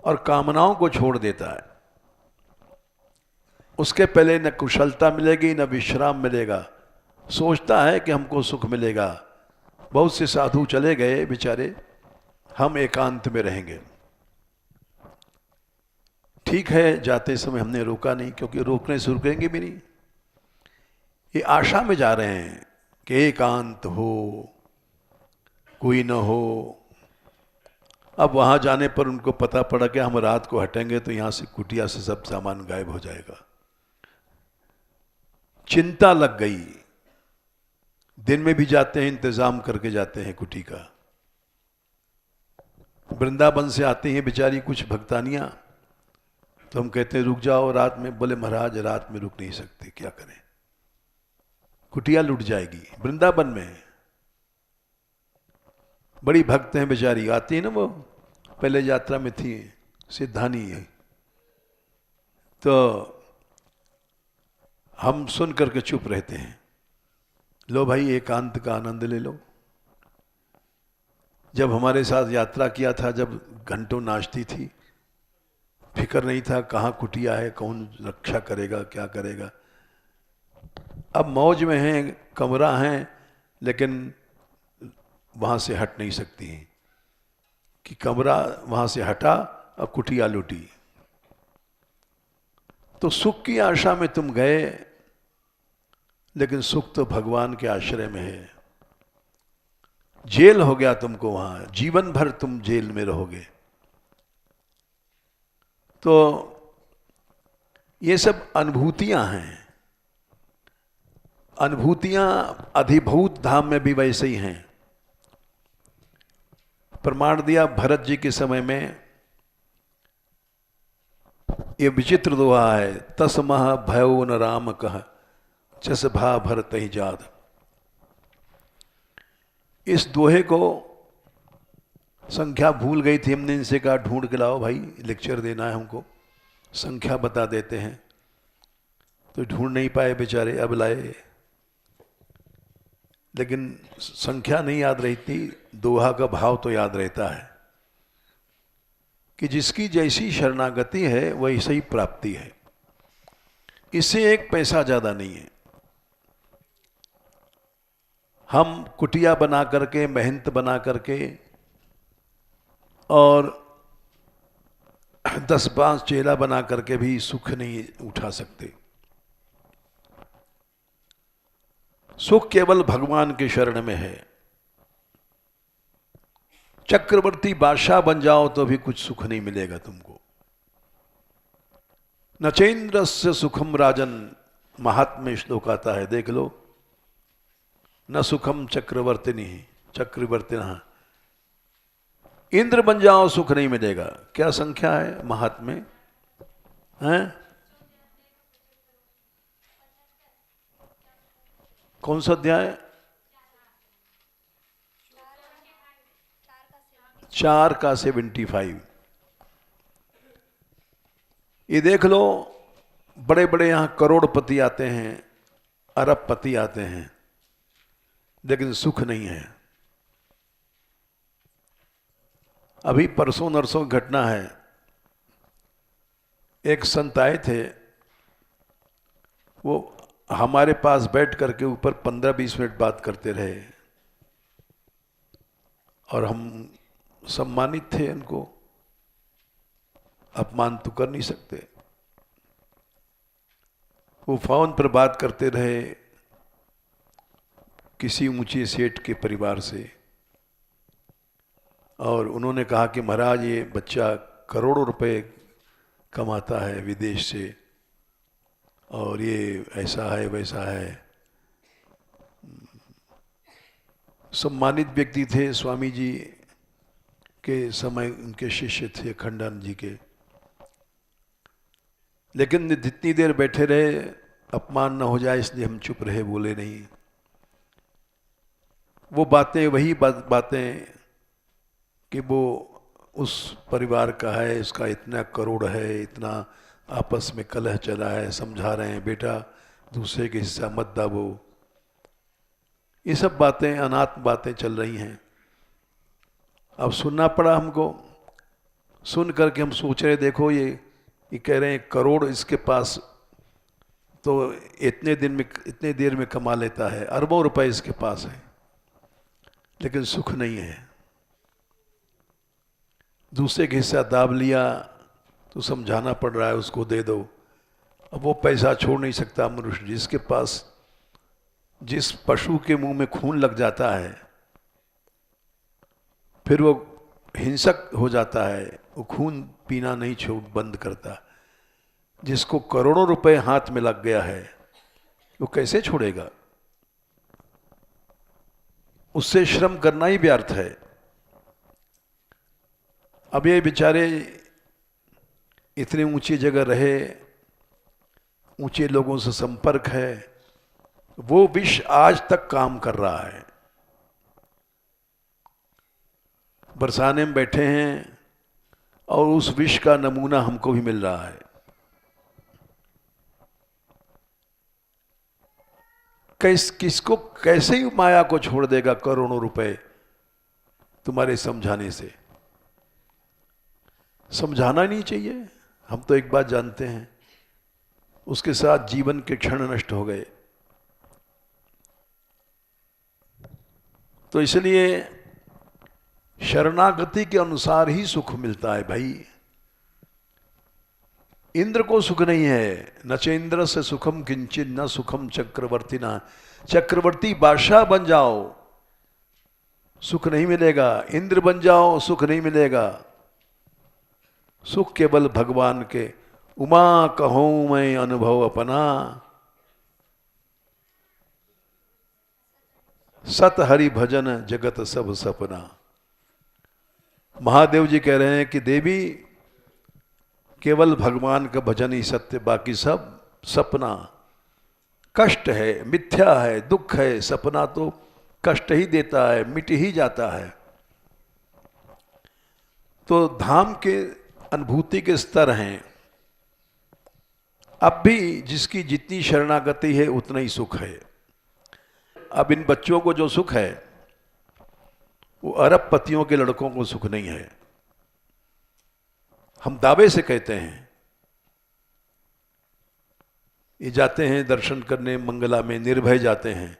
और कामनाओं को छोड़ देता है। उसके पहले न कुशलता मिलेगी न विश्राम मिलेगा, सोचता है कि हमको सुख मिलेगा। बहुत से साधु चले गए बेचारे, हम एकांत में रहेंगे। ठीक है, जाते समय हमने रोका नहीं, क्योंकि रोकने से रुकेंगे भी नहीं। ये आशा में जा रहे हैं कि एकांत हो, कोई न हो। अब वहां जाने पर उनको पता पड़ा कि हम रात को हटेंगे तो यहां से कुटिया से सब सामान गायब हो जाएगा। चिंता लग गई। दिन में भी जाते हैं, इंतजाम करके जाते हैं कुटी का। वृंदावन से आती हैं बेचारी कुछ भक्तानियां, तो हम कहते हैं रुक जाओ रात में। बोले महाराज रात में रुक नहीं सकते, क्या करें, कुटिया लुट जाएगी। वृंदावन में बड़ी भक्त हैं बेचारी, आती है ना, वो पहले यात्रा में थी, सिद्धानी है। तो हम सुन करके चुप रहते हैं। लो भाई एकांत का आनंद ले लो। जब हमारे साथ यात्रा किया था, जब घंटों नाचती थी, फिक्र नहीं था कहाँ कुटिया है, कौन रक्षा करेगा, क्या करेगा। अब मौज में हैं, कमरा है, लेकिन वहां से हट नहीं सकती हैं कि कमरा वहां से हटा और कुटिया लूटी। तो सुख की आशा में तुम गए, लेकिन सुख तो भगवान के आश्रय में है। जेल हो गया तुमको वहां, जीवन भर तुम जेल में रहोगे। तो ये सब अनुभूतियां हैं। अनुभूतियां अधिभूत धाम में भी वैसे ही हैं। प्रमाण दिया भरत जी के समय में, ये विचित्र दोहा है, तस्मह भयो न राम कह जस भा भरत ही जाद। इस दोहे को संख्या भूल गई थी, हमने इनसे कहा ढूंढ के लाओ भाई, लेक्चर देना है हमको, संख्या बता देते हैं। तो ढूंढ नहीं पाए बेचारे, अब लाए, लेकिन संख्या नहीं याद रहती, दोहा का भाव तो याद रहता है कि जिसकी जैसी शरणागति है वैसे ही प्राप्ति है। इससे एक पैसा ज्यादा नहीं है। हम कुटिया बना करके, महंत बना करके और 10-5 चेला बना करके भी सुख नहीं उठा सकते। सुख केवल भगवान के शरण में है। चक्रवर्ती बादशाह बन जाओ तो भी कुछ सुख नहीं मिलेगा तुमको। नचेंद्रस्य सुखम राजन, महात्म्य श्लोक आता है, देख लो। न सुखम चक्रवर्तिनी, चक्रवर्तिना, इंद्र बन जाओ सुख नहीं मिलेगा। क्या संख्या है महात्म्य हैं? कौन सा अध्याय? 4 का 75। ये देख लो, बड़े बड़े यहां करोड़पति आते हैं, अरबपति आते हैं, लेकिन सुख नहीं है। अभी परसों नरसों घटना है, एक संत आए थे, वो हमारे पास बैठ करके ऊपर 15-20 मिनट बात करते रहे और हम सम्मानित थे, उनको अपमान तो कर नहीं सकते। वो फोन पर बात करते रहे किसी ऊंचे सेठ के परिवार से, और उन्होंने कहा कि महाराज ये बच्चा करोड़ों रुपए कमाता है विदेश से, और ये ऐसा है वैसा है। सम्मानित व्यक्ति थे, स्वामी जी के समय उनके शिष्य थे खंडानंद जी के, लेकिन जितनी देर बैठे रहे अपमान न हो जाए इसलिए हम चुप रहे, बोले नहीं। वो बातें वही बातें कि वो उस परिवार का है, इसका इतना करोड़ है, इतना आपस में कलह चला है, समझा रहे हैं बेटा दूसरे के हिस्सा मत दाबो। ये सब बातें अनाथ बातें चल रही हैं। अब सुनना पड़ा हमको, सुन करके हम सोच रहे देखो ये कह रहे हैं करोड़ इसके पास तो इतने देर में कमा लेता है, अरबों रुपए इसके पास है, लेकिन सुख नहीं है। दूसरे के हिस्सा दाब लिया तो समझाना पड़ रहा है उसको दे दो। अब वो पैसा छोड़ नहीं सकता मनुष्य, जिसके पास, जिस पशु के मुंह में खून लग जाता है फिर वो हिंसक हो जाता है, वो खून पीना नहीं छोड़ बंद करता। जिसको करोड़ों रुपए हाथ में लग गया है वो कैसे छोड़ेगा? उससे श्रम करना ही व्यर्थ है। अब ये बेचारे इतने ऊंची जगह रहे, ऊंचे लोगों से संपर्क है, वो विष आज तक काम कर रहा है। बरसाने में बैठे हैं और उस विष का नमूना हमको भी मिल रहा है। किसको कैसे ही माया को छोड़ देगा करोड़ों रुपए तुम्हारे समझाने से? समझाना नहीं चाहिए। हम तो एक बात जानते हैं, उसके साथ जीवन के क्षण नष्ट हो गए। तो इसलिए शरणागति के अनुसार ही सुख मिलता है भाई। इंद्र को सुख नहीं है, न च इंद्र से सुखम किंचित न सुखम चक्रवर्ती ना। चक्रवर्ती बादशाह बन जाओ सुख नहीं मिलेगा, इंद्र बन जाओ सुख नहीं मिलेगा। सुख केवल भगवान के, उमा कहूं मैं अनुभव अपना, सत हरि भजन जगत सब सपना। महादेव जी कह रहे हैं कि देवी केवल भगवान का भजन ही सत्य, बाकी सब सपना, कष्ट है, मिथ्या है, दुख है। सपना तो कष्ट ही देता है, मिट ही जाता है। तो धाम के अनुभूति के स्तर हैं। अब भी जिसकी जितनी शरणागति है उतना ही सुख है। अब इन बच्चों को जो सुख है वो अरबपतियों के लड़कों को सुख नहीं है। हम दावे से कहते हैं, ये जाते हैं दर्शन करने मंगला में, निर्भय जाते हैं।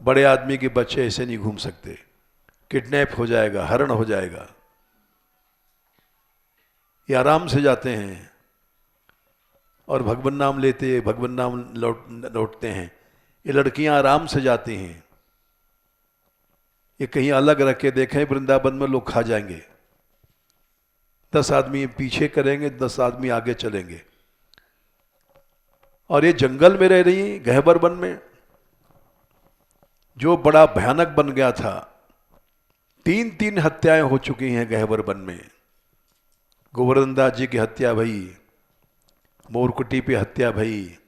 बड़े आदमी के बच्चे ऐसे नहीं घूम सकते, किडनैप हो जाएगा, हरण हो जाएगा। ये आराम से जाते हैं और भगवान नाम लेते, भगवान नाम लौटते हैं। ये लड़कियां आराम से जाती हैं। ये कहीं अलग रख के देखें वृंदावन में लोग खा जाएंगे। 10 आदमी पीछे करेंगे, 10 आदमी आगे चलेंगे। और ये जंगल में रह रही, गहबर वन में, जो बड़ा भयानक बन गया था। 3 हत्याएं हो चुकी हैं गहबर वन में। गोवर्धन दास जी की हत्या भई, मोरकुटी पे हत्या भई,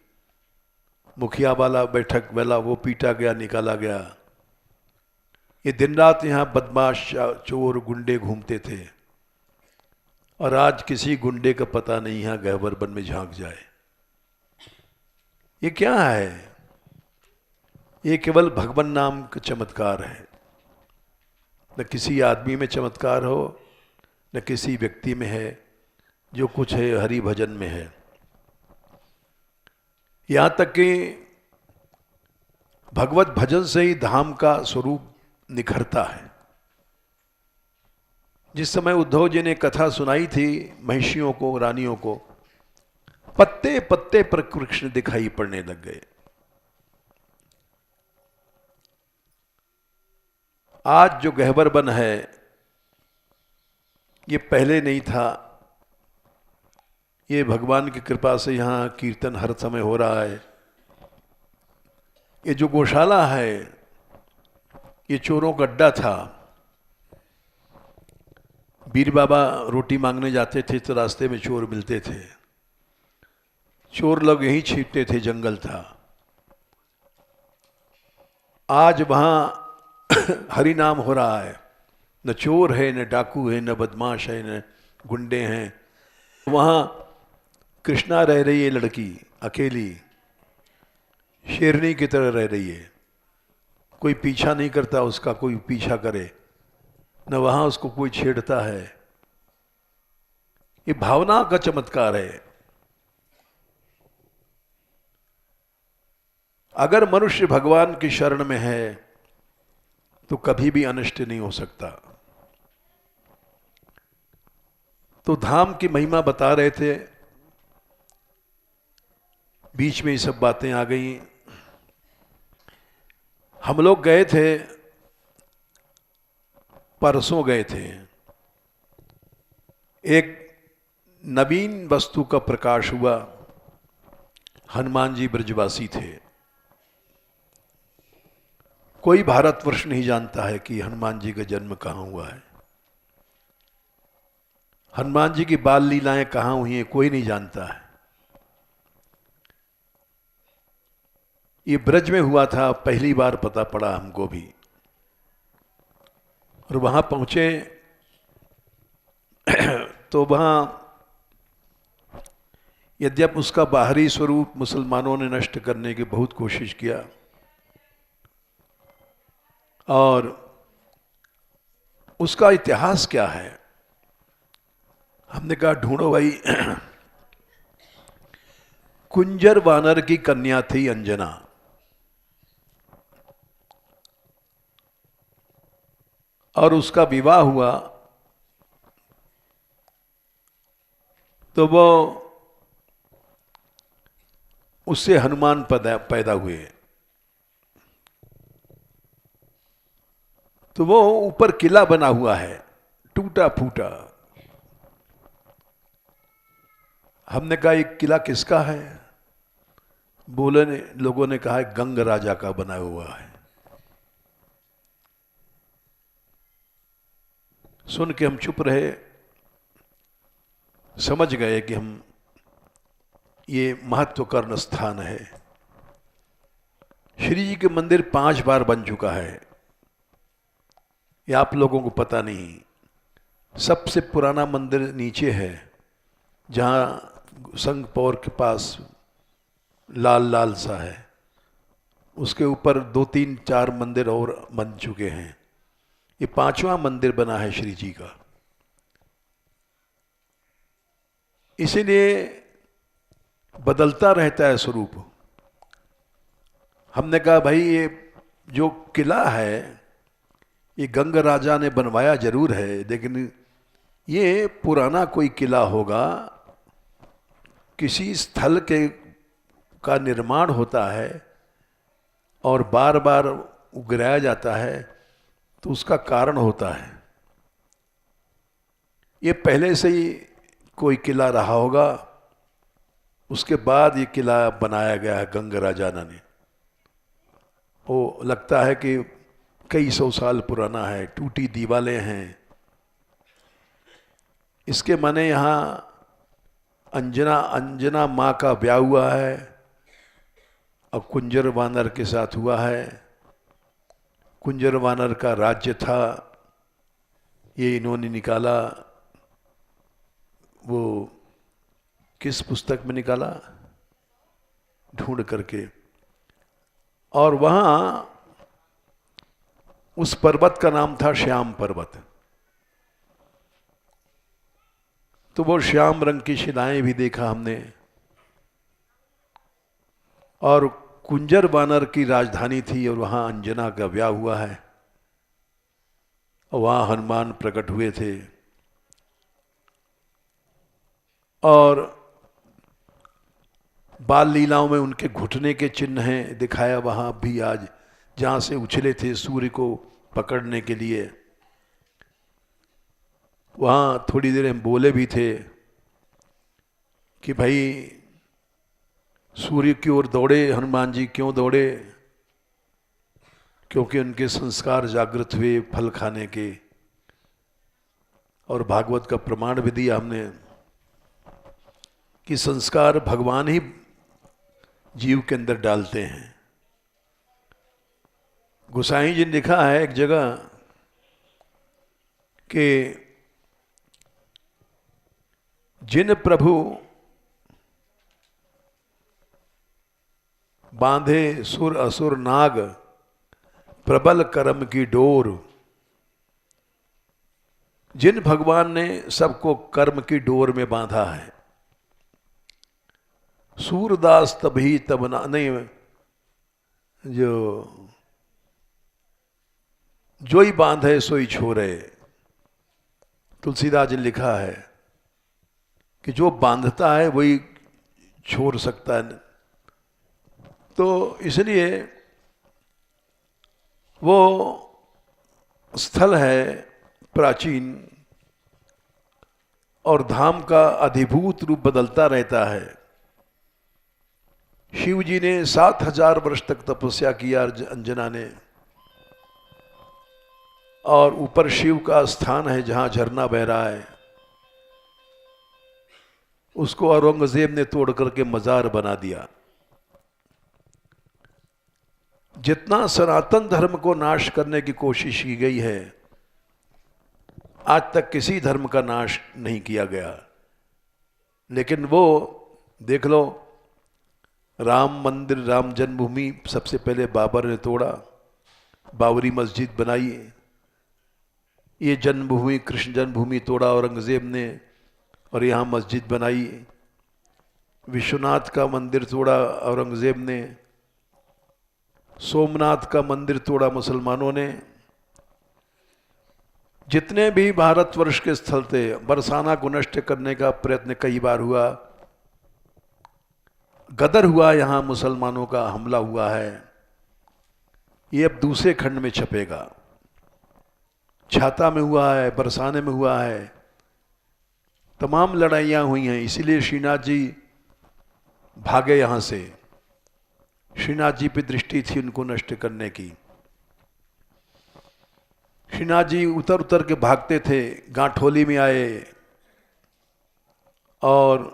मुखिया वाला बैठक वाला वो पीटा गया, निकाला गया। ये दिन रात यहाँ बदमाश चोर गुंडे घूमते थे, और आज किसी गुंडे का पता नहीं यहाँ गहवर वन में झांक जाए। ये क्या है? ये केवल भगवान नाम का चमत्कार है। न किसी आदमी में चमत्कार हो, न किसी व्यक्ति में है। जो कुछ है हरि भजन में है। यहां तक कि भगवत भजन से ही धाम का स्वरूप निखरता है। जिस समय उद्धव जी ने कथा सुनाई थी महिषियों को, रानियों को, पत्ते पत्ते पर कृष्ण दिखाई पड़ने लग गए। आज जो गहवर वन है ये पहले नहीं था। ये भगवान की कृपा से यहाँ कीर्तन हर समय हो रहा है। ये जो गौशाला है ये चोरों का अड्डा था। बीर बाबा रोटी मांगने जाते थे तो रास्ते में चोर मिलते थे। चोर लोग यहीं छिपते थे, जंगल था। आज वहां हरि नाम हो रहा है। न चोर है, न डाकू है, न बदमाश है, न गुंडे हैं। वहां कृष्णा रह रही है, लड़की अकेली शेरनी की तरह रह रही है। कोई पीछा नहीं करता उसका, कोई पीछा करे न वहां उसको कोई छेड़ता है। ये भावना का चमत्कार है। अगर मनुष्य भगवान की शरण में है तो कभी भी अनिष्ट नहीं हो सकता। तो धाम की महिमा बता रहे थे, बीच में ये सब बातें आ गई। हम लोग गए थे, परसों गए थे। एक नवीन वस्तु का प्रकाश हुआ। हनुमान जी ब्रजवासी थे। कोई भारतवर्ष नहीं जानता है कि हनुमान जी का जन्म कहाँ हुआ है। हनुमान जी की बाल लीलाएं कहाँ हुई हैं कोई नहीं जानता है। ये ब्रज में हुआ था, पहली बार पता पड़ा हमको भी। और वहां पहुंचे तो वहां यद्यप उसका बाहरी स्वरूप मुसलमानों ने नष्ट करने की बहुत कोशिश किया, और उसका इतिहास क्या है हमने कहा ढूंढो भाई। कुंजर वानर की कन्या थी अंजना। और उसका विवाह हुआ तो वो उससे हनुमान पैदा हुए। तो वो ऊपर किला बना हुआ है, टूटा फूटा। हमने कहा एक किला किसका है? बोले ने लोगों ने कहा गंग राजा का बना हुआ है। सुन के हम चुप रहे, समझ गए कि हम ये महत्वपूर्ण स्थान है। श्री जी के मंदिर 5 बार बन चुका है, ये आप लोगों को पता नहीं। सबसे पुराना मंदिर नीचे है, जहाँ संघ पौर के पास लाल लाल सा है। उसके ऊपर 2, 3, 4 मंदिर और बन चुके हैं। ये 5वां मंदिर बना है श्री जी का। इसीलिए बदलता रहता है स्वरूप। हमने कहा भाई ये जो किला है ये गंग राजा ने बनवाया जरूर है, लेकिन ये पुराना कोई किला होगा। किसी स्थल का निर्माण होता है और बार बार उगराया जाता है तो उसका कारण होता है। ये पहले से ही कोई किला रहा होगा, उसके बाद ये किला बनाया गया है गंग राजा ने। वो लगता है कि कई 100 साल पुराना है, टूटी दीवारें हैं। इसके माने यहाँ अंजना माँ का ब्याह हुआ है और कुंजर वानर के साथ हुआ है। कुंजर वानर का राज्य था, ये इन्होंने निकाला। वो किस पुस्तक में निकाला, ढूंढ करके। और वहां उस पर्वत का नाम था श्याम पर्वत। तो वो श्याम रंग की शिलाएं भी देखा हमने। और कुंजर वानर की राजधानी थी और वहां अंजना का ब्याह हुआ है और वहां हनुमान प्रकट हुए थे। और बाल लीलाओं में उनके घुटने के चिन्ह हैं, दिखाया वहां भी आज, जहां से उछले थे सूर्य को पकड़ने के लिए। वहां थोड़ी देर हम बोले भी थे कि भाई सूर्य की ओर दौड़े हनुमान जी, क्यों दौड़े? क्योंकि उनके संस्कार जागृत हुए फल खाने के। और भागवत का प्रमाण भी दिया हमने कि संस्कार भगवान ही जीव के अंदर डालते हैं। गोसाई जी ने लिखा है एक जगह कि जिन प्रभु बांधे सुर असुर नाग, प्रबल कर्म की डोर। जिन भगवान ने सबको कर्म की डोर में बांधा है, सूरदास तभी तब नहीं, जो ही बांधे सोई छोड़े। तुलसीदास जी ने लिखा है कि जो बांधता है वही छोड़ सकता है। तो इसलिए वो स्थल है प्राचीन और धाम का अधिभूत रूप बदलता रहता है। शिव जी ने 7000 वर्ष तक तपस्या किया अंजना ने। और ऊपर शिव का स्थान है जहां झरना बह रहा है, उसको औरंगजेब ने तोड़ करके मजार बना दिया। जितना सनातन धर्म को नाश करने की कोशिश की गई है, आज तक किसी धर्म का नाश नहीं किया गया। लेकिन वो देख लो, राम मंदिर, राम जन्मभूमि सबसे पहले बाबर ने तोड़ा, बाबरी मस्जिद बनाई। ये जन्मभूमि, कृष्ण जन्मभूमि तोड़ा औरंगजेब ने और यहाँ मस्जिद बनाई। विश्वनाथ का मंदिर तोड़ा औरंगजेब ने, सोमनाथ का मंदिर तोड़ा मुसलमानों ने। जितने भी भारतवर्ष के स्थल थे, बरसाना को नष्ट करने का प्रयत्न कई बार हुआ, गदर हुआ, यहां मुसलमानों का हमला हुआ है। ये अब दूसरे खंड में छपेगा। छाता में हुआ है, बरसाने में हुआ है, तमाम लड़ाइयां हुई हैं। इसीलिए श्रीनाथ जी भागे यहां से। श्रीनाथ जी पे दृष्टि थी उनको नष्ट करने की। श्रीनाथ जी उतर उतर के भागते थे, गांठोली में आए और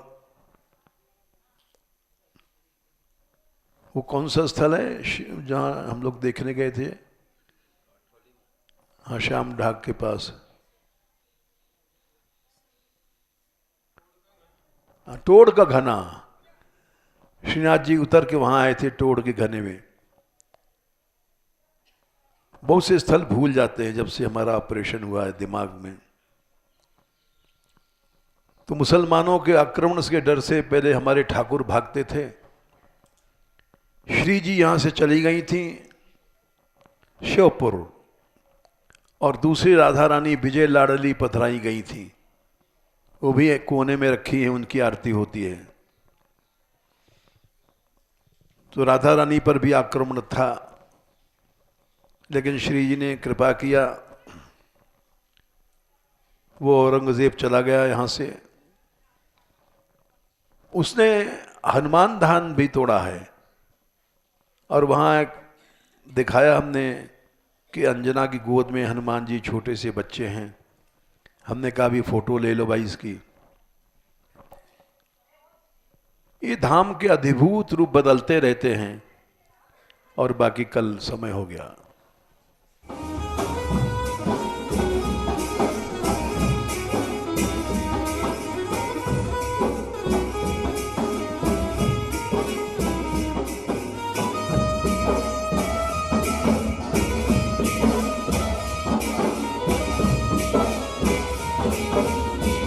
वो कौन सा स्थल है जहां हम लोग देखने गए थे? हाँ, श्याम ढाक के पास टोड़ का घना। श्रीनाथ जी उतर के वहां आए थे टोड़ के घने में। बहुत से स्थल भूल जाते हैं जब से हमारा ऑपरेशन हुआ है दिमाग में। तो मुसलमानों के आक्रमण के डर से पहले हमारे ठाकुर भागते थे। श्री जी यहां से चली गई थी श्योपुर, और दूसरी राधा रानी विजय लाडली पथराई गई थी। वो भी एक कोने में रखी है, उनकी आरती होती है। तो राधा रानी पर भी आक्रमण था, लेकिन श्री जी ने कृपा किया, वो औरंगजेब चला गया यहां से। उसने हनुमान धाम भी तोड़ा है और वहां एक दिखाया हमने कि अंजना की गोद में हनुमान जी छोटे से बच्चे हैं। हमने कहा भी फोटो ले लो भाई इसकी। ये धाम के अधिभूत रूप बदलते रहते हैं। और बाकी कल समय हो गया। की